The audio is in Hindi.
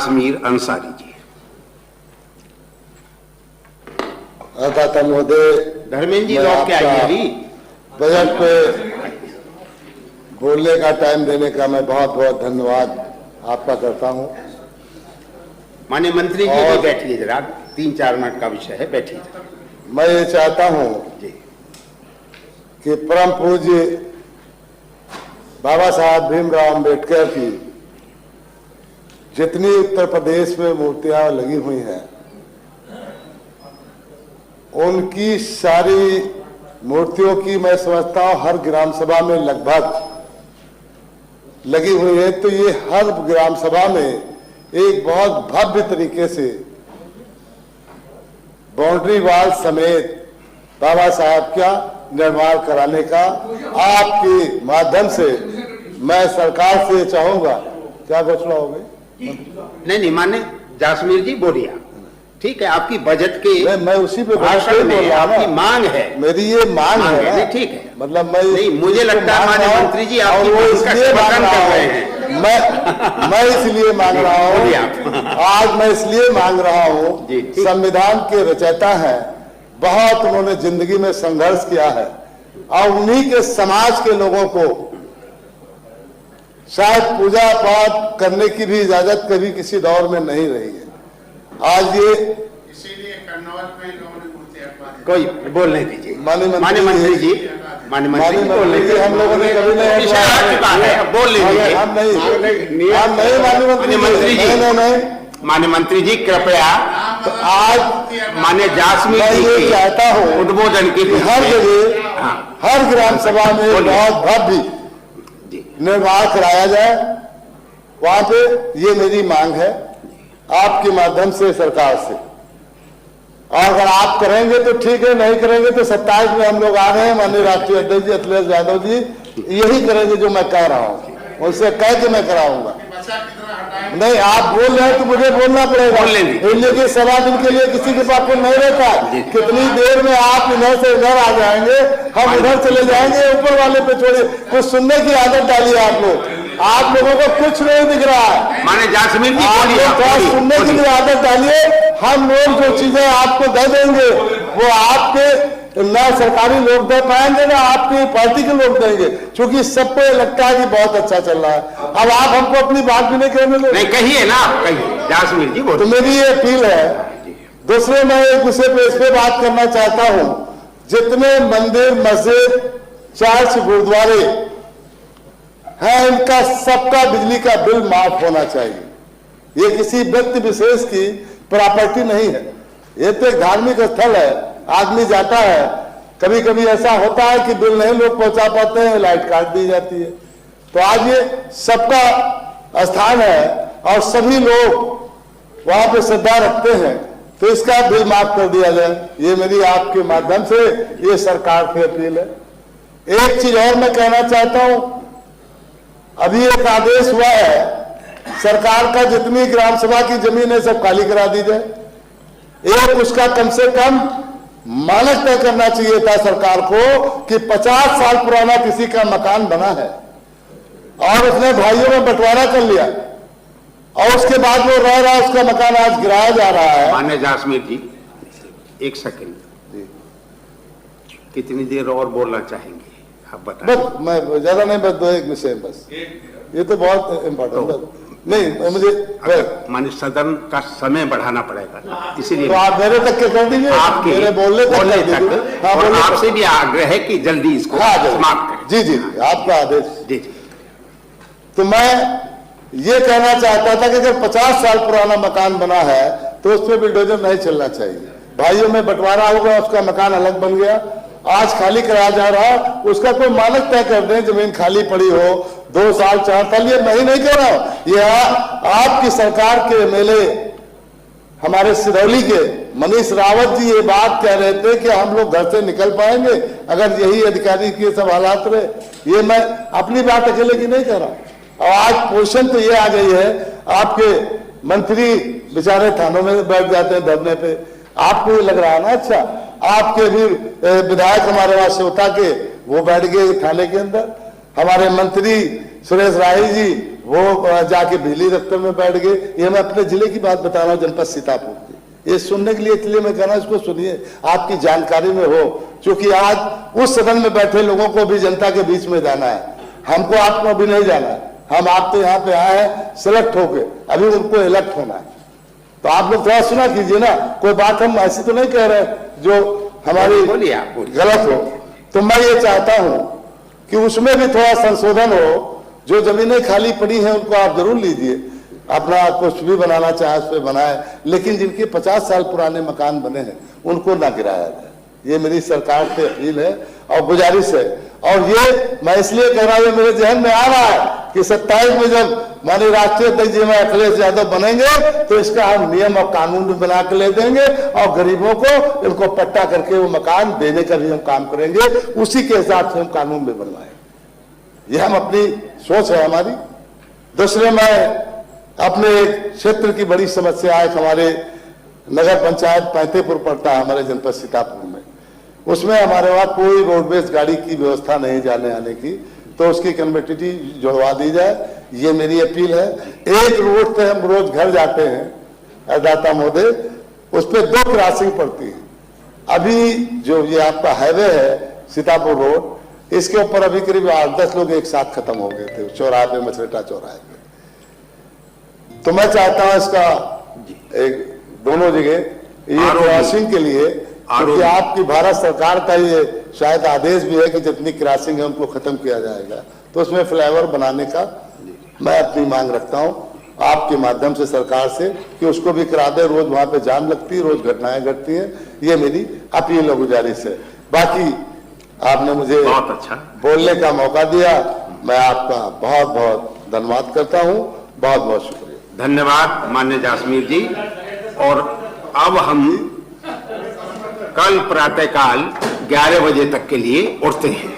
जासमीर अंसारी जी। अदाता महोदय, धर्मेंद्र जी लौट के आइए अभी। बजट पे बोलने का टाइम देने का मैं बहुत बहुत धन्यवाद आपका करता हूं। माननीय मंत्री जी भी बैठिए जरा, 3-4 मिनट का विषय है, बैठिए। मैं ये चाहता हूं जी कि परम पूज्य बाबा साहब भीमराव अंबेडकर की जितनी उत्तर प्रदेश में मूर्तियां लगी हुई हैं, उनकी सारी मूर्तियों की मैं समझता हूं हर ग्राम सभा में लगभग लगी हुई है। तो ये हर ग्राम सभा में एक बहुत भव्य तरीके से बाउंड्री वॉल समेत बाबा साहब का निर्माण कराने का आपके माध्यम से मैं सरकार से चाहूंगा। क्या घोषणा हो गई? नहीं, माननीय जासमीर जी बोलिए। ठीक है, आपकी बजट के मैं उसी पे भाषण में आपकी मांग है, मेरी ये मांग है। ठीक है, मतलब मैं नहीं, मुझे लगता है माननीय मंत्री जी आप इसलिए मांग रहा हूँ, मैं इसलिए मांग रहा हूँ, आज मैं इसलिए मांग रहा हूँ, संविधान के रचयिता है, बहुत उन्होंने जिंदगी में संघर्ष किया है और उन्हीं के समाज के लोगों को शायद पूजा पाठ करने की भी इजाजत कभी किसी दौर में नहीं रही है। आज ये इसीलिए कन्नौज में लोगों ने कोई बोलने दीजिए। माननीय मंत्री जी बोलने दीजिए। हम लोगों ने कभी नहीं बोल लीजिए। हम नहीं माननीय मंत्री जी, माननीय मंत्री जी कृपया तो आज माननीय जासमीर जी ये चाहता हूँ उद्बोधन की हर जगह हर ग्राम सभा में बहुत भव्य निर्माण कराया जाए। वहां पे ये मेरी मांग है आपके माध्यम से सरकार से, और अगर आप करेंगे तो ठीक है, नहीं करेंगे तो 27 में हम लोग आ रहे हैं। माननीय राष्ट्रीय अध्यक्ष जी अखिलेश यादव जी यही करेंगे जो मैं कह रहा हूँ, उनसे कह के मैं कराऊंगा। नहीं, आप बोल रहे हैं तो मुझे बोलना पड़ेगा। लेकिन 7 दिन के लिए किसी के पास नहीं रहता। कितनी देर में आप इधर से इधर आ जाएंगे, हम इधर चले जाएंगे, ऊपर वाले पे छोड़िए। कुछ सुनने की आदत डालिए आप लोग। आप लोगों को कुछ नहीं दिख रहा है। माने जासमीर जी आप सुनने की भी आदत डालिए। हम लोग जो चीजें आपको दे देंगे वो आपके ना सरकारी लोग दे पाएंगे ना आपकी पार्टी के लोग देंगे, क्योंकि सबको लगता है कि बहुत अच्छा चल रहा है। अब आप हमको अपनी बात भी नहीं कहने दो। नहीं, कहिए ना आप, कहिए जासमीर जी बोलिए। तो मेरी ये अपील है। दूसरे मैं एक विषय पे इस पे बात करना चाहता हूँ, जितने मंदिर मस्जिद चर्च गुरुद्वारे है, इनका सबका बिजली का बिल माफ होना चाहिए। ये किसी व्यक्ति विशेष की प्रॉपर्टी नहीं है। ये तो एक धार्मिक स्थल है, आदमी जाता है। कभी कभी ऐसा होता है कि बिल नहीं लोग पहुंचा पाते हैं, लाइट काट दी जाती है। तो आज ये सबका स्थान है और सभी लोग वहां पे श्रद्धा रखते हैं, तो इसका बिल माफ कर दिया जाए। ये मेरी आपके माध्यम से ये सरकार की अपील है। एक चीज और मैं कहना चाहता हूं, अभी एक आदेश हुआ है सरकार का, जितनी ग्राम सभा की जमीन है सब खाली करा दी जाए। एक उसका कम से कम मानक तय करना चाहिए था सरकार को कि 50 साल पुराना किसी का मकान बना है और उसने भाइयों में बंटवारा कर लिया और उसके बाद वो रह रहा है, उसका मकान आज गिराया जा रहा है। माननीय जासमीर जी, एक सेकंड, कितनी देर और बोलना चाहेंगे आप बताएं। बस मैं ज्यादा नहीं, बस 2 एक विषय, बस ये तो बहुत इम्पोर्टेंट नहीं मुझे। माननीय सदन का समय बढ़ाना पड़ेगा, इसीलिए तो आप मेरे तक के कर दीजिए, आपके मेरे बोलने तक। हाँ, और आपसे भी आग्रह है कि जल्दी इसको समाप्त करें। जी जी, आपका आदेश। जी जी। तो मैं ये कहना चाहता था कि अगर 50 साल पुराना मकान बना है तो उस पर बुलडोजर नहीं चलना चाहिए। भाइयों में बंटवारा होगा, उसका मकान अलग बन गया, आज खाली कराया जा रहा, उसका कोई मानक तय कर दें। जमीन खाली पड़ी हो 2 साल 4 साल, ये मैं ही नहीं कह रहा हूं, ये आपकी सरकार के एमएलए हमारे सिरौली के मनीष रावत जी ये बात कह रहे थे कि हम लोग घर से निकल पाएंगे अगर यही अधिकारी के सब हालात रहे। ये मैं अपनी बात अकेले की नहीं कह रहा। और आज पोजीशन तो ये आ गई है, आपके मंत्री बेचारे थानों में बैठ जाते हैं धरने पे। आपको ये लग रहा है ना, अच्छा आपके भी विधायक हमारे वहां सेवता के वो बैठ गए थाने के अंदर, हमारे मंत्री सुरेश राही जी वो जाके बिजली दफ्तर में बैठ गए। ये मैं अपने जिले की बात बता रहा हूँ, जनपद सीतापुर की। ये सुनने के लिए इसलिए मैं कह रहा हूँ, इसको सुनिए, आपकी जानकारी में हो, क्योंकि आज उस सदन में बैठे लोगों को भी जनता के बीच में जाना है, हमको आपको अभी नहीं जाना है। हम आप तो यहाँ पे आए हैं सिलेक्ट होके, अभी उनको इलेक्ट होना है। तो आप लोग थोड़ा सुना कीजिए ना, कोई बात हम ऐसी तो नहीं कह रहे जो हमारी बोलिए आप, बोलिए। गलत हो। तो मैं ये चाहता हूं कि उसमें भी थोड़ा संशोधन हो। जो जमीनें खाली पड़ी हैं उनको आप जरूर लीजिए, अपना कुछ भी बनाना चाहे उस पर बनाए, लेकिन जिनके 50 साल पुराने मकान बने हैं उनको ना गिराया जाए। ये मेरी सरकार से अपील है और गुजारिश है। और ये मैं इसलिए कह रहा हूं, मेरे जहन में आ रहा है कि 27 में जब माननीय राष्ट्रीय अध्यक्ष जी में अखिलेश यादव बनेंगे तो इसका हम नियम और कानून भी बना के ले देंगे और गरीबों को इनको पट्टा करके वो मकान देने का भी हम काम करेंगे, उसी के हिसाब से हम कानून भी बनवाएंगे। यह हम अपनी सोच है हमारी। दूसरे मैं अपने एक क्षेत्र की बड़ी समस्या है, हमारे नगर पंचायत पैंतेपुर पड़ता है हमारे जनपद सीतापुर में, उसमें हमारे वहां कोई रोडवेज गाड़ी की व्यवस्था नहीं जाने आने की, तो उसकी कनेक्टिविटी जुड़वा दी जाए, ये मेरी अपील है। एक रोड से हम रोज घर जाते हैं दाता महोदय, उस पर 2 क्रॉसिंग पड़ती है। अभी जो ये आपका हाईवे है सीतापुर रोड, इसके ऊपर अभी करीब 8-10 लोग एक साथ खत्म हो गए थे चौराहे पे, मछरेटा चौराहे पे। तो मैं चाहता हूं इसका एक दोनों जगह ये क्रॉसिंग के लिए, क्योंकि आपकी भारत सरकार का ये शायद आदेश भी है कि जितनी क्रॉसिंग है उनको खत्म किया जाएगा, तो उसमें फ्लाईओवर बनाने का मैं अपनी मांग रखता हूं आपके माध्यम से सरकार से कि उसको भी करा दे। रोज वहां पे जाम लगती है, रोज घटनाएं घटती हैं, ये मेरी अपील और गुजारिश है। बाकी आपने मुझे बहुत अच्छा बोलने का मौका दिया, मैं आपका बहुत बहुत धन्यवाद करता हूं, बहुत बहुत शुक्रिया। धन्यवाद माननीय जासमीर जी। और अब हम कल प्रातःकाल 11 बजे तक के लिए उठते हैं।